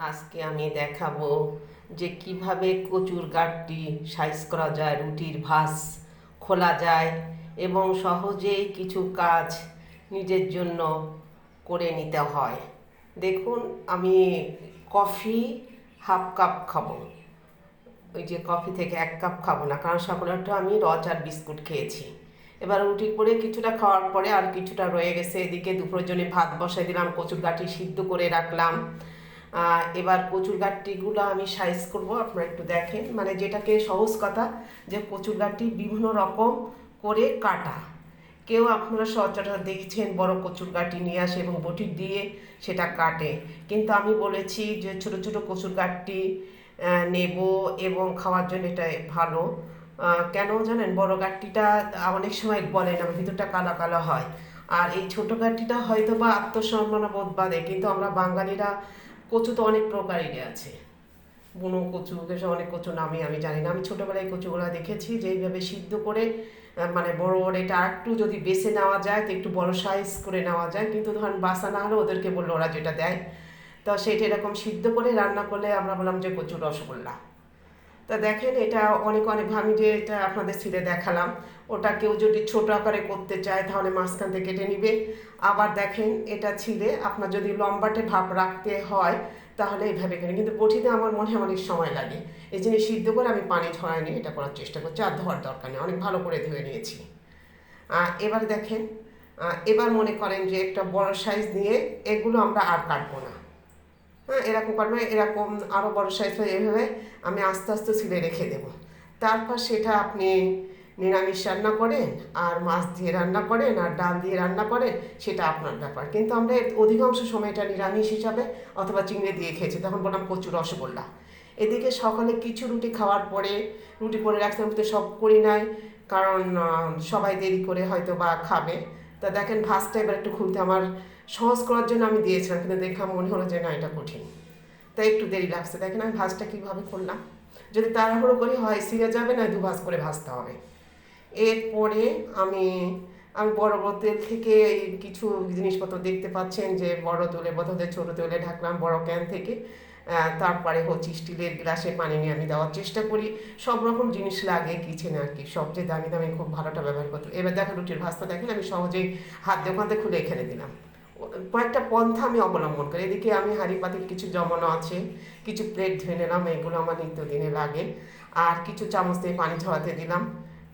আজকে আমি দেখাবো যে কিভাবে কচুর গাঁটটি সাইজ করা যায়, রুটির ভাঁজ খোলা যায় এবং সহজেই কিছু কাজ নিজের জন্য করে নিতে হয়। দেখুন, আমি কফি হাফ কাপ খাবো। ওই যে কফি থেকে 1 কাপ খাবো না, কারণ সকালেরটা আমি চার বিস্কুট খেয়েছি। এবার রুটি করে কিছুটা খাওয়ার পরে আর কিছুটা রয়ে গেছে, এদিকে দুপুরের জন্য ভাত বসাই দিলাম, কচুর গাঁটি সিদ্ধ করে রাখলাম। এবার কচুর গাঁটিগুলো আমি সাইজ করব, আপনারা একটু দেখেন। মানে যেটাকে সহজ কথা যে কচুর গাঁটি বিভিন্ন রকম করে কাটা। কেউ আপনারা সচরাচর দেখছেন বড় কচুর গাঁটি নিয়ে আসে এবং বটি দিয়ে সেটা কাটে, কিন্তু আমি বলেছি যে ছোট ছোট কচুর গাঁটি নেব এবং খাওয়ার জন্য এটা ভালো। কেন জানেন? বড় গাঁটটিটা অনেক সময় বলে না, ভিতরটা কালো কালো হয়, আর এই ছোটো গাঁটটিটা হয়তো বা আত্মসম্মান বোধ বাদে, কিন্তু আমরা বাঙালিরা কচু তো অনেক প্রকারেরই আছে। বুনো কচু, অনেক কচু নামে আমি জানি না। আমি ছোটোবেলায় কচুগুলো দেখেছি যে এইভাবে সিদ্ধ করে, মানে বড় বড় এটা একটু যদি বেছে নেওয়া যায় তো একটু বড় সাইজ করে নেওয়া যায়, কিন্তু ধরেন বাসা না হলে ওদেরকে বললো ওরা যেটা দেয়, তো সেটা এরকম সিদ্ধ করে রান্না করলে আমরা বললাম যে কচুর রসগোল্লা। তা দেখেন, এটা অনেক আমি যে এটা আপনাদের ছিঁড়ে দেখালাম, ওটা কেউ যদি ছোট আকারে করতে চায় তাহলে মাঝখান থেকে কেটে নিবে। আবার দেখেন, এটা ছিঁড়ে আপনার যদি লম্বাটে ভাব রাখতে হয় তাহলে এইভাবে কেনে, কিন্তু বটিতে আমার মনে হয় অনেক সময় লাগে। এই জন্য সিদ্ধ করে আমি পানি ঝরাই নিয়ে এটা করার চেষ্টা করছি, আর ধোয়ার দরকার নেই, অনেক ভালো করে ধুয়ে নিয়েছি। এবার দেখেন, এবার মনে করেন যে একটা বড় সাইজ নিয়ে এগুলো আমরা আর কাটবো না। এরকম করবে, এরকম আরও বড় সাইজ হয়ে এভাবে আমি আস্তে আস্তে ছিলে রেখে দেব। তারপর সেটা আপনি নিরামিষ রান্না করেন, আর মাছ দিয়ে রান্না করেন, আর ডাল দিয়ে রান্না করেন, সেটা আপনার ব্যাপার। কিন্তু আমরা অধিকাংশ সময় এটা নিরামিষ হিসাবে অথবা চিংড়ি দিয়ে খেয়েছি, তখন বললাম কচুর রসগোল্লা। এদিকে সকালে কিছু রুটি খাওয়ার পরে, রুটি করে রাখতে আমি তো সব করি নাই, কারণ সবাই দেরি করে হয়তো বা খাবে। তা দেখেন, ভাজটা এবার একটু খুলতে আমার সহজ করার জন্য আমি দিয়েছিলাম, কিন্তু দেখে মনে হলো যে না, এটা কঠিন, তাই একটু দেরি লাগছে। দেখেন আমি ভাজটা কীভাবে করলাম। যদি তাড়াহুড়ো করি হয় সিরে যাবে, না দুভাজ করে ভাজতে হবে। এরপরে আমি আমি বড় বোতল থেকে এই কিছু জিনিসপত্র দেখতে পাচ্ছেন যে বড় তোলে বোতলে ছোটো তোলে ঢাকলাম বড় ক্যান থেকে। তারপরে হচ্ছে স্টিলের গ্লাসে পানি নিয়ে আমি দেওয়ার চেষ্টা করি। সব রকম জিনিস লাগে কিচেনে আর কি, সবচেয়ে দামি দামি খুব ভালোটা ব্যবহার করতে। এবার দেখেন রুটির ভাজটা দেখেন আমি সহজেই হাত দিয়ে ওখান থেকে খুলে এখানে দিলাম। কয়েকটা পন্থা আমি অবলম্বন করি। এদিকে আমি হাঁড়ি পাতিল কিছু জমানো আছে, কিছু প্লেট ধুয়ে নিলাম, এগুলো আমার নিত্যদিনে লাগে। আর কিছু চামচ দিয়ে পানি ঝরাতে দিলাম।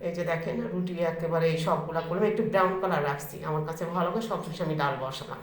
এই যে দেখেন রুটি একেবারে এই সবগুলা করলাম, একটু ব্রাউন কালার রাখছি, আমার কাছে ভালো লাগে। সবশেষে আমি ডাল বসালাম।